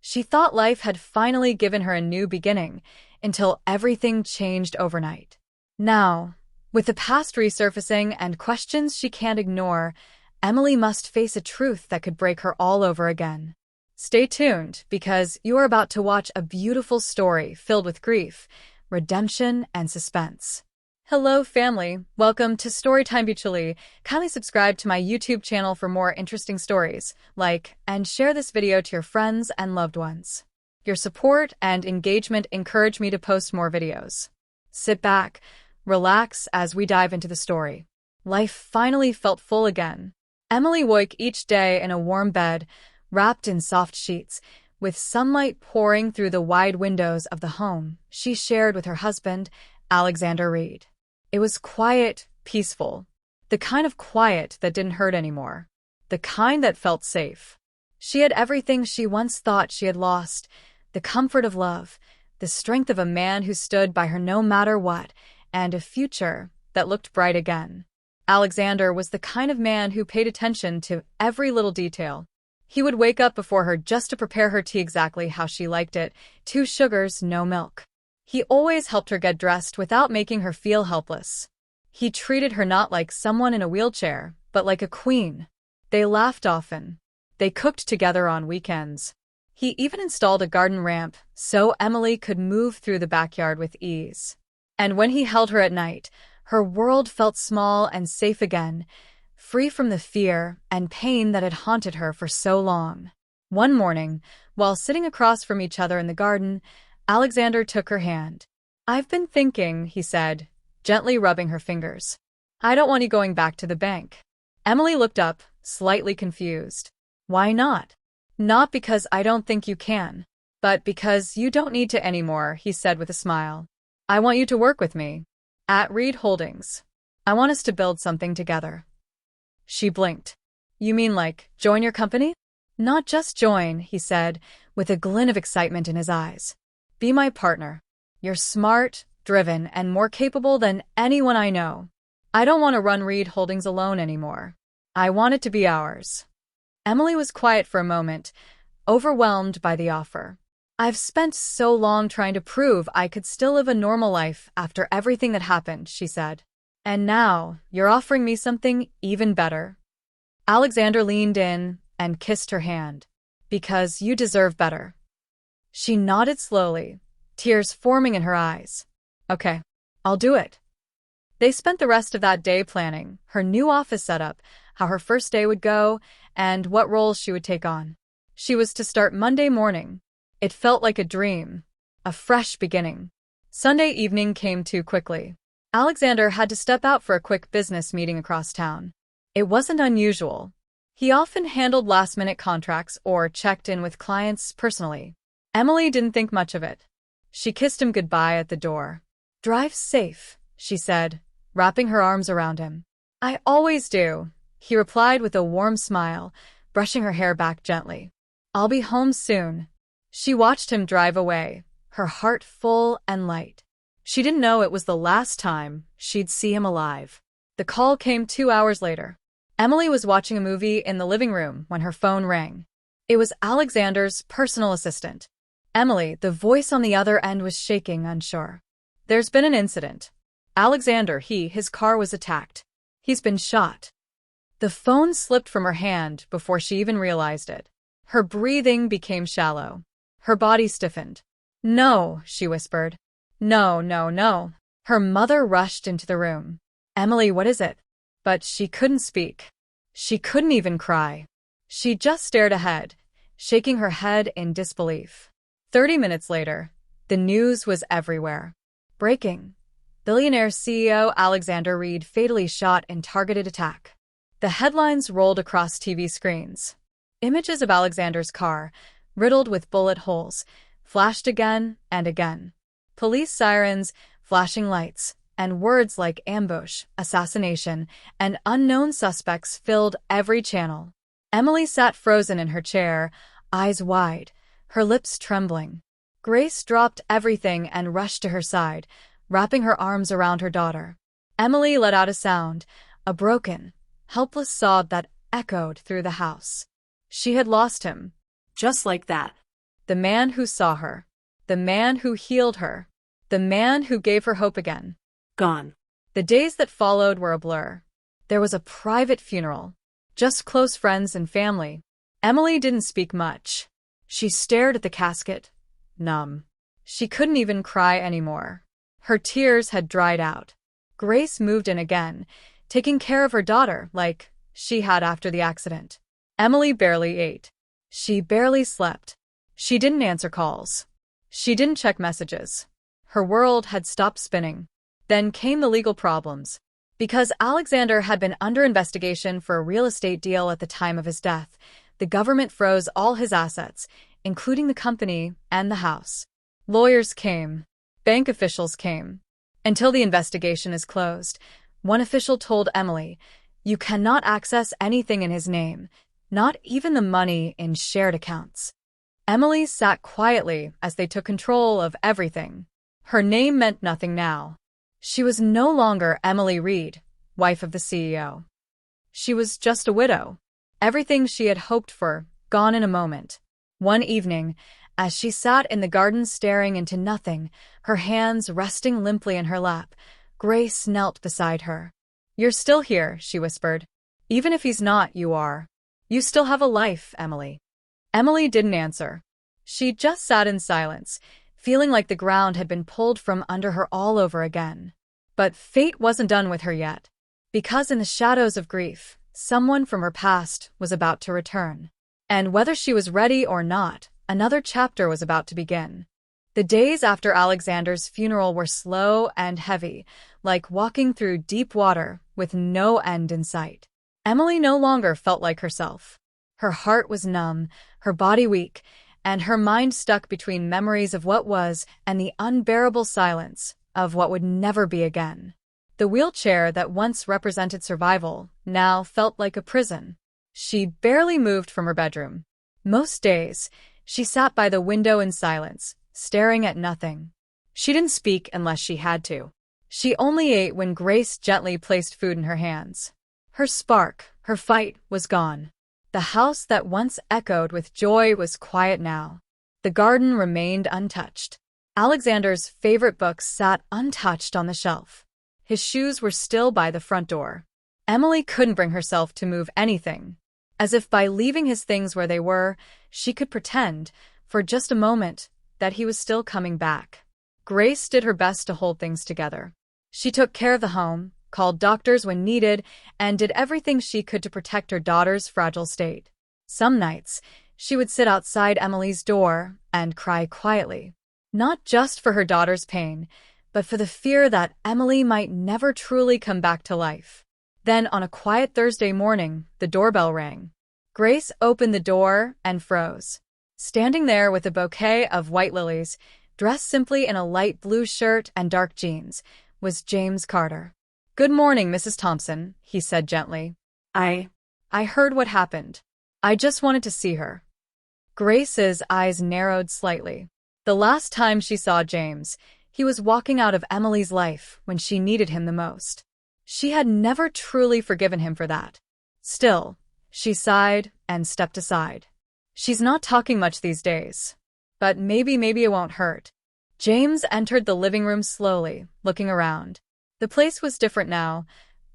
She thought life had finally given her a new beginning, until everything changed overnight. Now, with the past resurfacing and questions she can't ignore, Emily must face a truth that could break her all over again. Stay tuned, because you are about to watch a beautiful story filled with grief, redemption, and suspense. Hello, family. Welcome to Storytime Betrayal. Kindly subscribe to my YouTube channel for more interesting stories. Like and share this video to your friends and loved ones. Your support and engagement encourage me to post more videos. Sit back, relax as we dive into the story. Life finally felt full again. Emily woke each day in a warm bed, wrapped in soft sheets, with sunlight pouring through the wide windows of the home she shared with her husband, Alexander Reed. It was quiet, peaceful, the kind of quiet that didn't hurt anymore, the kind that felt safe. She had everything she once thought she had lost, the comfort of love, the strength of a man who stood by her no matter what, and a future that looked bright again. Alexander was the kind of man who paid attention to every little detail. He would wake up before her just to prepare her tea exactly how she liked it, 2 sugars, no milk. He always helped her get dressed without making her feel helpless. He treated her not like someone in a wheelchair, but like a queen. They laughed often. They cooked together on weekends. He even installed a garden ramp so Emily could move through the backyard with ease. And when he held her at night, her world felt small and safe again, free from the fear and pain that had haunted her for so long. One morning, while sitting across from each other in the garden, Alexander took her hand. "I've been thinking," he said, gently rubbing her fingers. "I don't want you going back to the bank." Emily looked up, slightly confused. "Why not?" "Not because I don't think you can, but because you don't need to anymore," he said with a smile. "I want you to work with me. At Reed Holdings. I want us to build something together." She blinked. "You mean like, join your company?" "Not just join," he said, with a glint of excitement in his eyes. "Be my partner. You're smart, driven, and more capable than anyone I know. I don't want to run Reed Holdings alone anymore. I want it to be ours." Emily was quiet for a moment, overwhelmed by the offer. "I've spent so long trying to prove I could still live a normal life after everything that happened," she said. "And now, you're offering me something even better." Alexander leaned in and kissed her hand. "Because you deserve better." She nodded slowly, tears forming in her eyes. "Okay, I'll do it." They spent the rest of that day planning her new office setup, how her first day would go, and what roles she would take on. She was to start Monday morning. It felt like a dream, a fresh beginning. Sunday evening came too quickly. Alexander had to step out for a quick business meeting across town. It wasn't unusual. He often handled last-minute contracts or checked in with clients personally. Emily didn't think much of it. She kissed him goodbye at the door. "Drive safe," she said, wrapping her arms around him. "I always do," he replied with a warm smile, brushing her hair back gently. "I'll be home soon." She watched him drive away, her heart full and light. She didn't know it was the last time she'd see him alive. The call came 2 hours later. Emily was watching a movie in the living room when her phone rang. It was Alexander's personal assistant. Emily, the voice on the other end, was shaking, unsure. "There's been an incident. Alexander, his car was attacked. He's been shot." The phone slipped from her hand before she even realized it. Her breathing became shallow. Her body stiffened. "No," she whispered. "No, no, no." Her mother rushed into the room. "Emily, what is it?" But she couldn't speak. She couldn't even cry. She just stared ahead, shaking her head in disbelief. 30 minutes later, the news was everywhere. Breaking. Billionaire CEO Alexander Reed fatally shot in targeted attack. The headlines rolled across TV screens. Images of Alexander's car, riddled with bullet holes, flashed again and again. Police sirens, flashing lights, and words like ambush, assassination, and unknown suspects filled every channel. Emily sat frozen in her chair, eyes wide, her lips trembling. Grace dropped everything and rushed to her side, wrapping her arms around her daughter. Emily let out a sound, a broken, helpless sob that echoed through the house. She had lost him. Just like that. The man who saw her. The man who healed her. The man who gave her hope again. Gone. The days that followed were a blur. There was a private funeral. Just close friends and family. Emily didn't speak much. She stared at the casket, numb. She couldn't even cry anymore. Her tears had dried out. Grace moved in again, taking care of her daughter like she had after the accident. Emily barely ate. She barely slept. She didn't answer calls. She didn't check messages. Her world had stopped spinning. Then came the legal problems. Because Alexander had been under investigation for a real estate deal at the time of his death, the government froze all his assets, including the company and the house. Lawyers came. Bank officials came. Until the investigation is closed, one official told Emily, "You cannot access anything in his name, not even the money in shared accounts." Emily sat quietly as they took control of everything. Her name meant nothing now. She was no longer Emily Reed, wife of the CEO. She was just a widow. Everything she had hoped for, gone in a moment. One evening, as she sat in the garden staring into nothing, her hands resting limply in her lap, Grace knelt beside her. "You're still here," she whispered. "Even if he's not, you are. You still have a life, Emily." Emily didn't answer. She just sat in silence, feeling like the ground had been pulled from under her all over again. But fate wasn't done with her yet, because in the shadows of grief, someone from her past was about to return. And whether she was ready or not, another chapter was about to begin. The days after Alexander's funeral were slow and heavy, like walking through deep water with no end in sight. Emily no longer felt like herself. Her heart was numb, her body weak, and her mind stuck between memories of what was and the unbearable silence of what would never be again. The wheelchair that once represented survival now felt like a prison. She barely moved from her bedroom. Most days, she sat by the window in silence, staring at nothing. She didn't speak unless she had to. She only ate when Grace gently placed food in her hands. Her spark, her fight, was gone. The house that once echoed with joy was quiet now. The garden remained untouched. Alexander's favorite books sat untouched on the shelf. His shoes were still by the front door. Emily couldn't bring herself to move anything. As if by leaving his things where they were, she could pretend, for just a moment, that he was still coming back. Grace did her best to hold things together. She took care of the home, called doctors when needed, and did everything she could to protect her daughter's fragile state. Some nights, she would sit outside Emily's door and cry quietly, not just for her daughter's pain, but for the fear that Emily might never truly come back to life. Then, on a quiet Thursday morning, the doorbell rang. Grace opened the door and froze. Standing there with a bouquet of white lilies, dressed simply in a light blue shirt and dark jeans, was James Carter. "Good morning, Mrs. Thompson," he said gently. I heard what happened. I just wanted to see her." Grace's eyes narrowed slightly. The last time she saw James, he was walking out of Emily's life when she needed him the most. She had never truly forgiven him for that. Still, she sighed and stepped aside. She's not talking much these days. But maybe it won't hurt. James entered the living room slowly, looking around. The place was different now.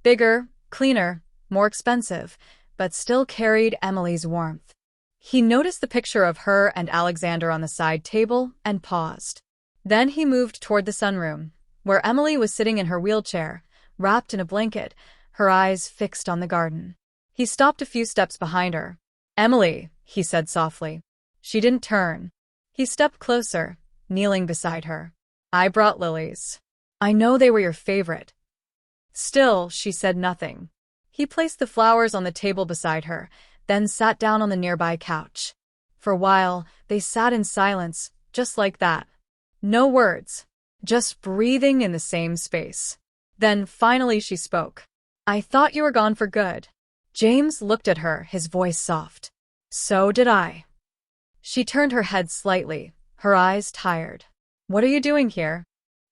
Bigger, cleaner, more expensive, but still carried Emily's warmth. He noticed the picture of her and Alexander on the side table and paused. Then he moved toward the sunroom, where Emily was sitting in her wheelchair, wrapped in a blanket, her eyes fixed on the garden. He stopped a few steps behind her. "Emily," he said softly. She didn't turn. He stepped closer, kneeling beside her. "I brought lilies. I know they were your favorite." Still, she said nothing. He placed the flowers on the table beside her, then sat down on the nearby couch. For a while, they sat in silence, just like that. No words, just breathing in the same space. Then finally she spoke. "I thought you were gone for good." James looked at her, his voice soft. "So did I." She turned her head slightly, her eyes tired. "What are you doing here?"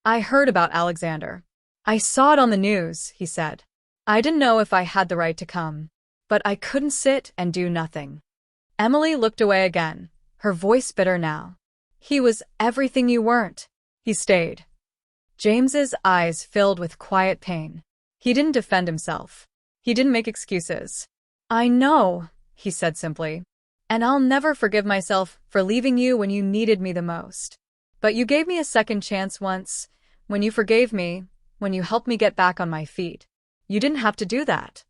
"I heard about Alexander. I saw it on the news," he said. "I didn't know if I had the right to come. But I couldn't sit and do nothing." Emily looked away again, her voice bitter now. He was everything you weren't. He stayed. James's eyes filled with quiet pain. He didn't defend himself. He didn't make excuses. I know, he said simply. And I'll never forgive myself for leaving you when you needed me the most. But you gave me a second chance once, when you forgave me, when you helped me get back on my feet. You didn't have to do that.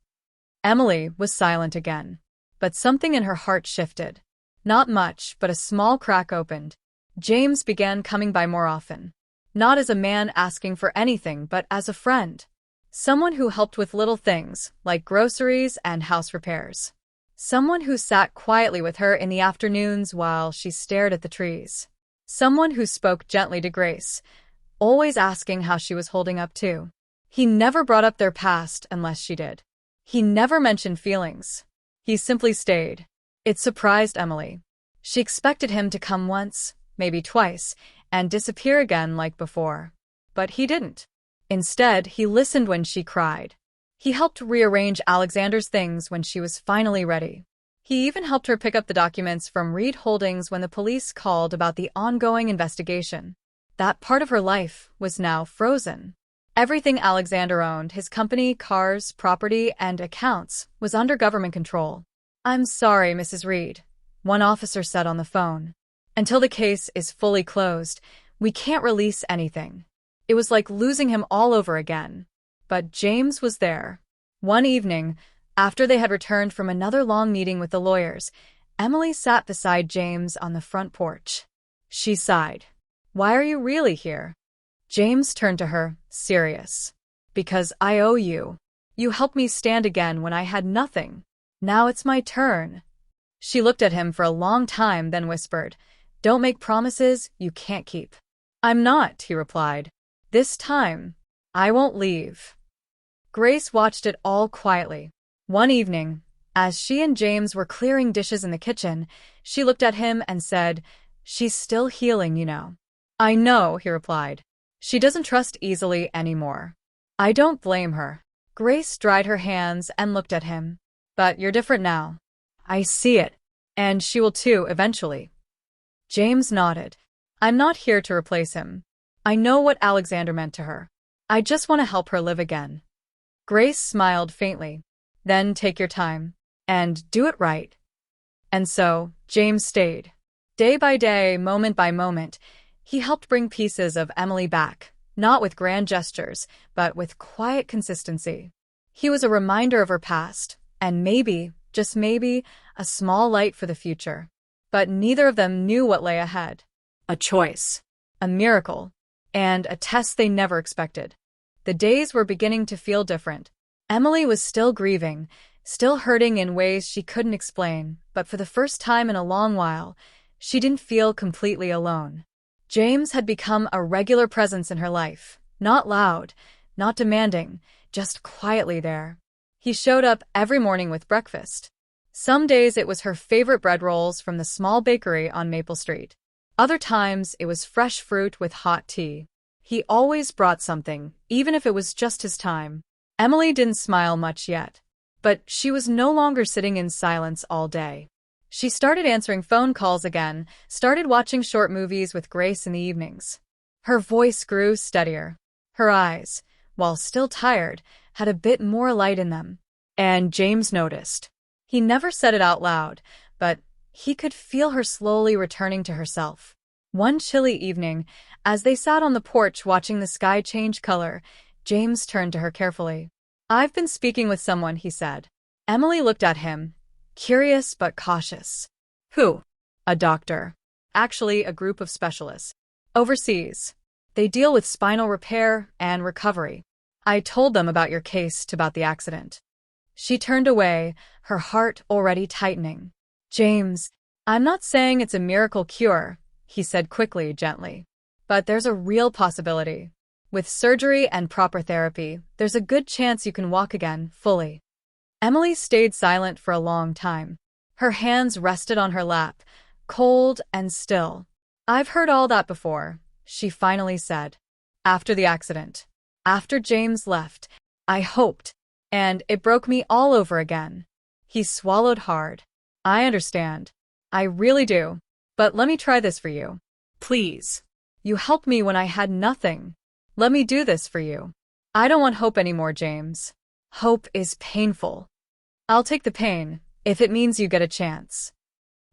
Emily was silent again. But something in her heart shifted. Not much, but a small crack opened. James began coming by more often. Not as a man asking for anything, but as a friend. Someone who helped with little things, like groceries and house repairs. Someone who sat quietly with her in the afternoons while she stared at the trees. Someone who spoke gently to Grace, always asking how she was holding up too. He never brought up their past unless she did. He never mentioned feelings. He simply stayed. It surprised Emily. She expected him to come once, maybe twice, and disappear again like before. But he didn't. Instead, he listened when she cried. He helped rearrange Alexander's things when she was finally ready. He even helped her pick up the documents from Reed Holdings when the police called about the ongoing investigation. That part of her life was now frozen. Everything Alexander owned, his company, cars, property, and accounts, was under government control. I'm sorry, Mrs. Reed, one officer said on the phone. Until the case is fully closed, we can't release anything. It was like losing him all over again. But James was there. One evening, after they had returned from another long meeting with the lawyers, Emily sat beside James on the front porch. She sighed. Why are you really here? James turned to her, serious. Because I owe you. You helped me stand again when I had nothing. Now it's my turn. She looked at him for a long time, then whispered, Don't make promises you can't keep. I'm not, he replied. This time, I won't leave. Grace watched it all quietly. One evening, as she and James were clearing dishes in the kitchen, she looked at him and said, She's still healing, you know. I know, he replied. She doesn't trust easily anymore. I don't blame her. Grace dried her hands and looked at him. But you're different now. I see it. And she will too, eventually. James nodded. I'm not here to replace him. I know what Alexander meant to her. I just want to help her live again. Grace smiled faintly. Then take your time. And do it right. And so, James stayed. Day by day, moment by moment, he helped bring pieces of Emily back, not with grand gestures, but with quiet consistency. He was a reminder of her past, and maybe, just maybe, a small light for the future. But neither of them knew what lay ahead. A choice, a miracle, and a test they never expected. The days were beginning to feel different. Emily was still grieving, still hurting in ways she couldn't explain, but for the first time in a long while, she didn't feel completely alone. James had become a regular presence in her life, not loud, not demanding, just quietly there. He showed up every morning with breakfast. Some days it was her favorite bread rolls from the small bakery on Maple Street. Other times it was fresh fruit with hot tea. He always brought something, even if it was just his time. Emily didn't smile much yet, but she was no longer sitting in silence all day. She started answering phone calls again, started watching short movies with Grace in the evenings. Her voice grew steadier. Her eyes, while still tired, had a bit more light in them. And James noticed. He never said it out loud, but he could feel her slowly returning to herself. One chilly evening, as they sat on the porch watching the sky change color, James turned to her carefully. I've been speaking with someone, he said. Emily looked at him, curious but cautious. Who? A doctor. Actually, a group of specialists. Overseas. They deal with spinal repair and recovery. I told them about your case, about the accident. She turned away, her heart already tightening. James, I'm not saying it's a miracle cure, he said quickly, gently. But there's a real possibility. With surgery and proper therapy, there's a good chance you can walk again, fully. Emily stayed silent for a long time. Her hands rested on her lap, cold and still. I've heard all that before, she finally said. After the accident. After James left, I hoped. And it broke me all over again. He swallowed hard. I understand. I really do. But let me try this for you. Please. You helped me when I had nothing. Let me do this for you. I don't want hope anymore, James. Hope is painful. I'll take the pain, if it means you get a chance.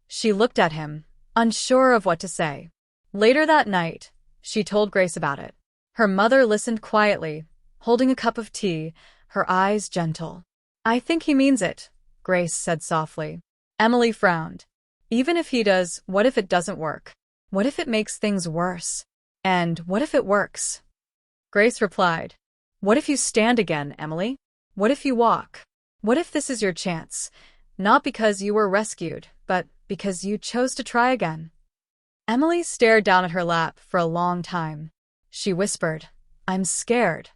She looked at him, unsure of what to say. Later that night, she told Grace about it. Her mother listened quietly, holding a cup of tea, her eyes gentle. I think he means it, Grace said softly. Emily frowned. Even if he does, what if it doesn't work? What if it makes things worse? And what if it works? Grace replied, what if you stand again, Emily? What if you walk? What if this is your chance? Not because you were rescued, but because you chose to try again. Emily stared down at her lap for a long time. She whispered, I'm scared.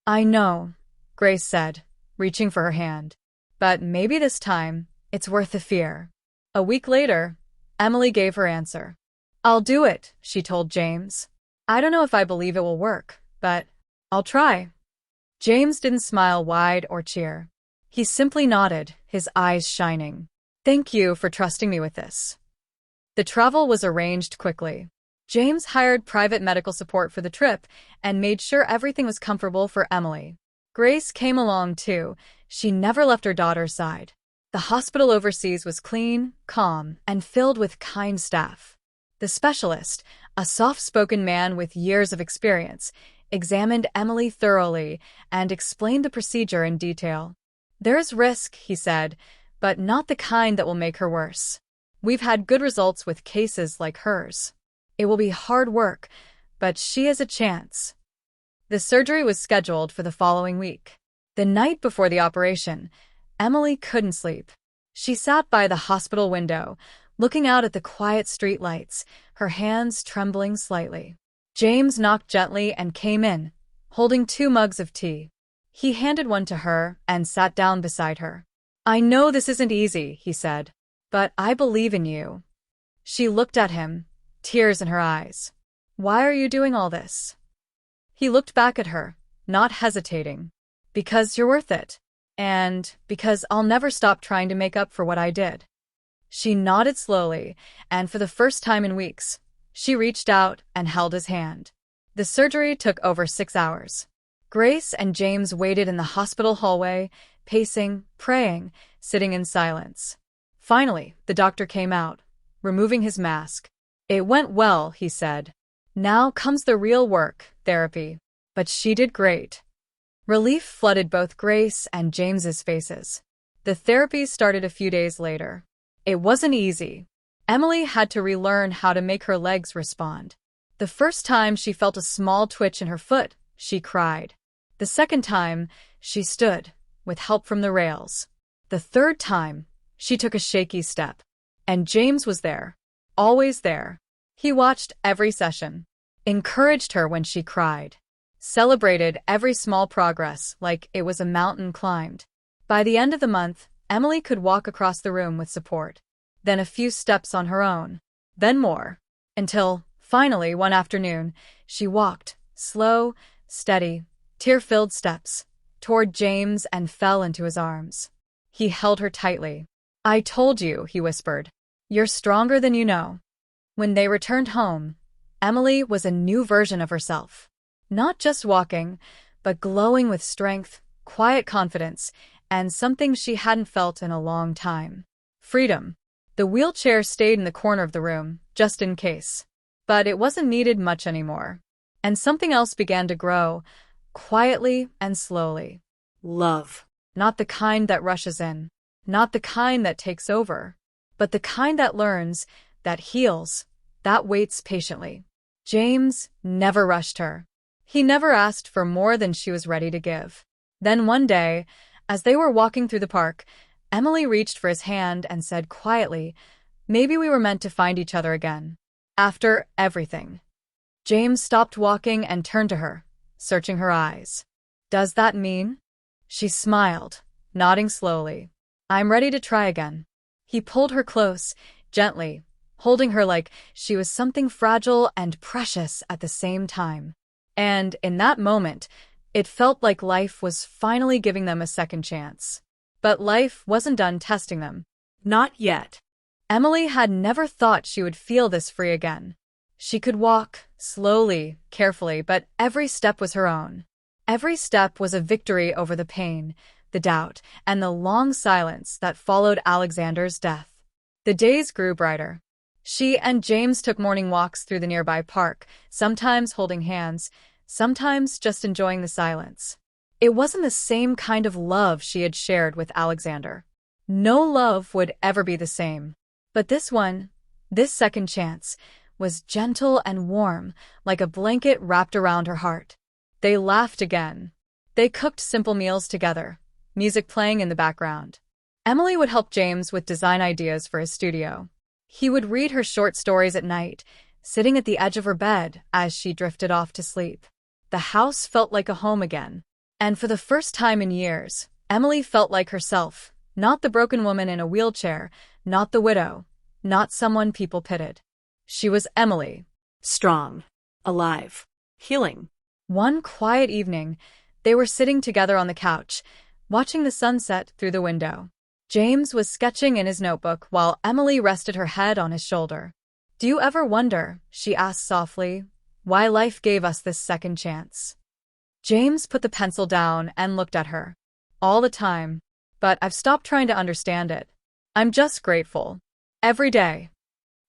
I know, Grace said, reaching for her hand. But maybe this time, it's worth the fear. A week later, Emily gave her answer. I'll do it, she told James. I don't know if I believe it will work, but I'll try. James didn't smile wide or cheer. He simply nodded, his eyes shining. Thank you for trusting me with this. The travel was arranged quickly. James hired private medical support for the trip and made sure everything was comfortable for Emily. Grace came along too. She never left her daughter's side. The hospital overseas was clean, calm, and filled with kind staff. The specialist, a soft-spoken man with years of experience, examined Emily thoroughly and explained the procedure in detail. There's risk, he said, but not the kind that will make her worse. We've had good results with cases like hers. It will be hard work, but she has a chance. The surgery was scheduled for the following week. The night before the operation, Emily couldn't sleep. She sat by the hospital window, looking out at the quiet street lights, her hands trembling slightly. James knocked gently and came in, holding 2 mugs of tea. He handed one to her and sat down beside her. I know this isn't easy, he said, but I believe in you. She looked at him, tears in her eyes. Why are you doing all this? He looked back at her, not hesitating. Because you're worth it. And because I'll never stop trying to make up for what I did. She nodded slowly, and for the first time in weeks, she reached out and held his hand. The surgery took over 6 hours. Grace and James waited in the hospital hallway, pacing, praying, sitting in silence. Finally, the doctor came out, removing his mask. It went well, he said. Now comes the real work, therapy. But she did great. Relief flooded both Grace and James's faces. The therapy started a few days later. It wasn't easy. Emily had to relearn how to make her legs respond. The first time she felt a small twitch in her foot, she cried. The second time, she stood, with help from the rails. The third time, she took a shaky step. And James was there. Always there. He watched every session. Encouraged her when she cried. Celebrated every small progress like it was a mountain climbed. By the end of the month, Emily could walk across the room with support. Then a few steps on her own. Then more. Until, finally, one afternoon, she walked, slow, steady, tear-filled steps, toward James and fell into his arms. He held her tightly. I told you, he whispered. You're stronger than you know. When they returned home, Emily was a new version of herself. Not just walking, but glowing with strength, quiet confidence, and something she hadn't felt in a long time. Freedom. The wheelchair stayed in the corner of the room, just in case. But it wasn't needed much anymore. And something else began to grow, quietly and slowly. Love. Not the kind that rushes in. Not the kind that takes over. But the kind that learns, that heals, that waits patiently. James never rushed her. He never asked for more than she was ready to give. Then one day, as they were walking through the park, Emily reached for his hand and said quietly, maybe we were meant to find each other again. After everything. James stopped walking and turned to her, searching her eyes. Does that mean? She smiled, nodding slowly. I'm ready to try again. He pulled her close, gently, holding her like she was something fragile and precious at the same time. And in that moment, it felt like life was finally giving them a second chance. But life wasn't done testing them. Not yet. Emily had never thought she would feel this free again. She could walk, slowly, carefully, but every step was her own. Every step was a victory over the pain, the doubt, and the long silence that followed Alexander's death. The days grew brighter. She and James took morning walks through the nearby park, sometimes holding hands, sometimes just enjoying the silence. It wasn't the same kind of love she had shared with Alexander. No love would ever be the same. But this one, this second chance, was gentle and warm, like a blanket wrapped around her heart. They laughed again. They cooked simple meals together, music playing in the background. Emily would help James with design ideas for his studio. He would read her short stories at night, sitting at the edge of her bed as she drifted off to sleep. The house felt like a home again. And for the first time in years, Emily felt like herself, not the broken woman in a wheelchair, not the widow, not someone people pitied. She was Emily. Strong, alive, healing. One quiet evening, they were sitting together on the couch, watching the sunset through the window. James was sketching in his notebook while Emily rested her head on his shoulder. "Do you ever wonder," she asked softly, "why life gave us this second chance?" James put the pencil down and looked at her. "All the time. But I've stopped trying to understand it. I'm just grateful. Every day."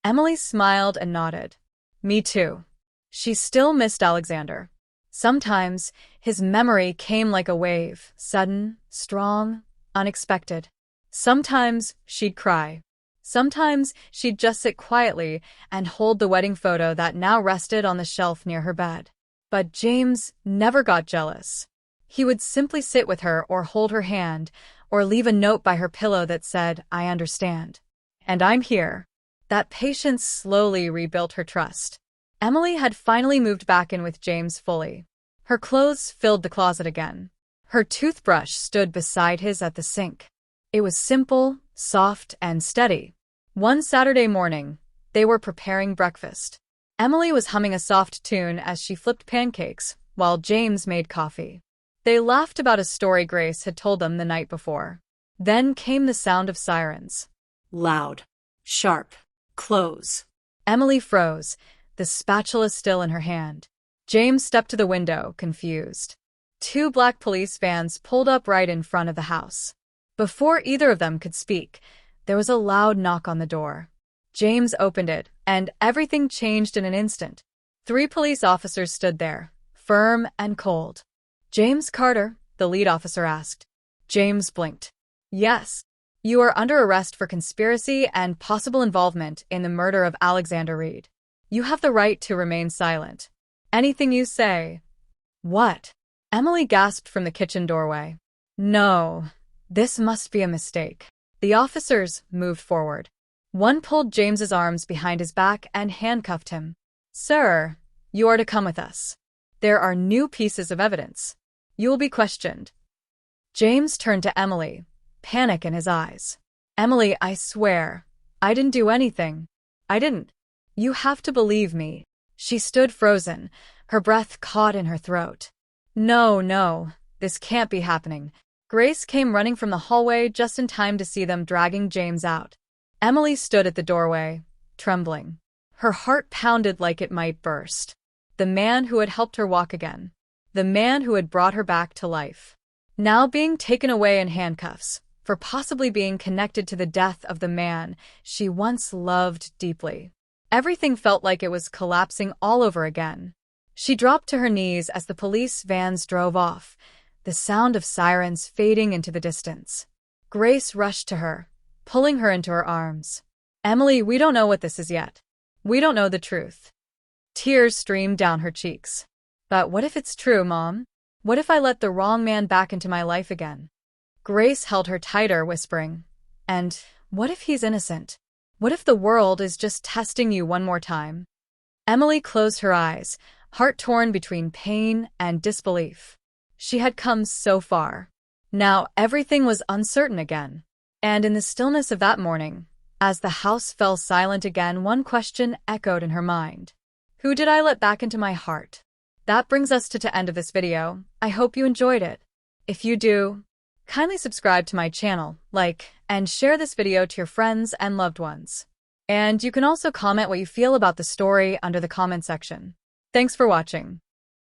Emily smiled and nodded. "Me too." She still missed Alexander. Sometimes, his memory came like a wave, sudden, strong, unexpected. Sometimes, she'd cry. Sometimes, she'd just sit quietly and hold the wedding photo that now rested on the shelf near her bed. But James never got jealous. He would simply sit with her or hold her hand, or leave a note by her pillow that said, "I understand. And I'm here." That patience slowly rebuilt her trust. Emily had finally moved back in with James fully. Her clothes filled the closet again. Her toothbrush stood beside his at the sink. It was simple, soft, and steady. One Saturday morning, they were preparing breakfast. Emily was humming a soft tune as she flipped pancakes, while James made coffee. They laughed about a story Grace had told them the night before. Then came the sound of sirens. Loud, sharp, close. Emily froze, the spatula still in her hand. James stepped to the window, confused. Two black police vans pulled up right in front of the house. Before either of them could speak, there was a loud knock on the door. James opened it, and everything changed in an instant. 3 police officers stood there, firm and cold. "James Carter?" the lead officer asked. James blinked. "Yes. You are under arrest for conspiracy and possible involvement in the murder of Alexander Reed. You have the right to remain silent. Anything you say." "What?" Emily gasped from the kitchen doorway. "No, this must be a mistake." The officers moved forward. One pulled James's arms behind his back and handcuffed him. "Sir, you are to come with us. There are new pieces of evidence. You will be questioned." James turned to Emily, panic in his eyes. "Emily, I swear, I didn't do anything. I didn't. You have to believe me." She stood frozen, her breath caught in her throat. No, this can't be happening." Grace came running from the hallway just in time to see them dragging James out. Emily stood at the doorway, trembling. Her heart pounded like it might burst. The man who had helped her walk again. The man who had brought her back to life. Now being taken away in handcuffs, for possibly being connected to the death of the man she once loved deeply. Everything felt like it was collapsing all over again. She dropped to her knees as the police vans drove off, the sound of sirens fading into the distance. Grace rushed to her, pulling her into her arms. "Emily, we don't know what this is yet. We don't know the truth." Tears streamed down her cheeks. "But what if it's true, Mom? What if I let the wrong man back into my life again?" Grace held her tighter, whispering, "And what if he's innocent? What if the world is just testing you one more time?" Emily closed her eyes, heart torn between pain and disbelief. She had come so far. Now everything was uncertain again. And in the stillness of that morning, as the house fell silent again, one question echoed in her mind. Who did I let back into my heart? That brings us to the end of this video. I hope you enjoyed it. If you do, kindly subscribe to my channel, like, and share this video to your friends and loved ones. And you can also comment what you feel about the story under the comment section. Thanks for watching.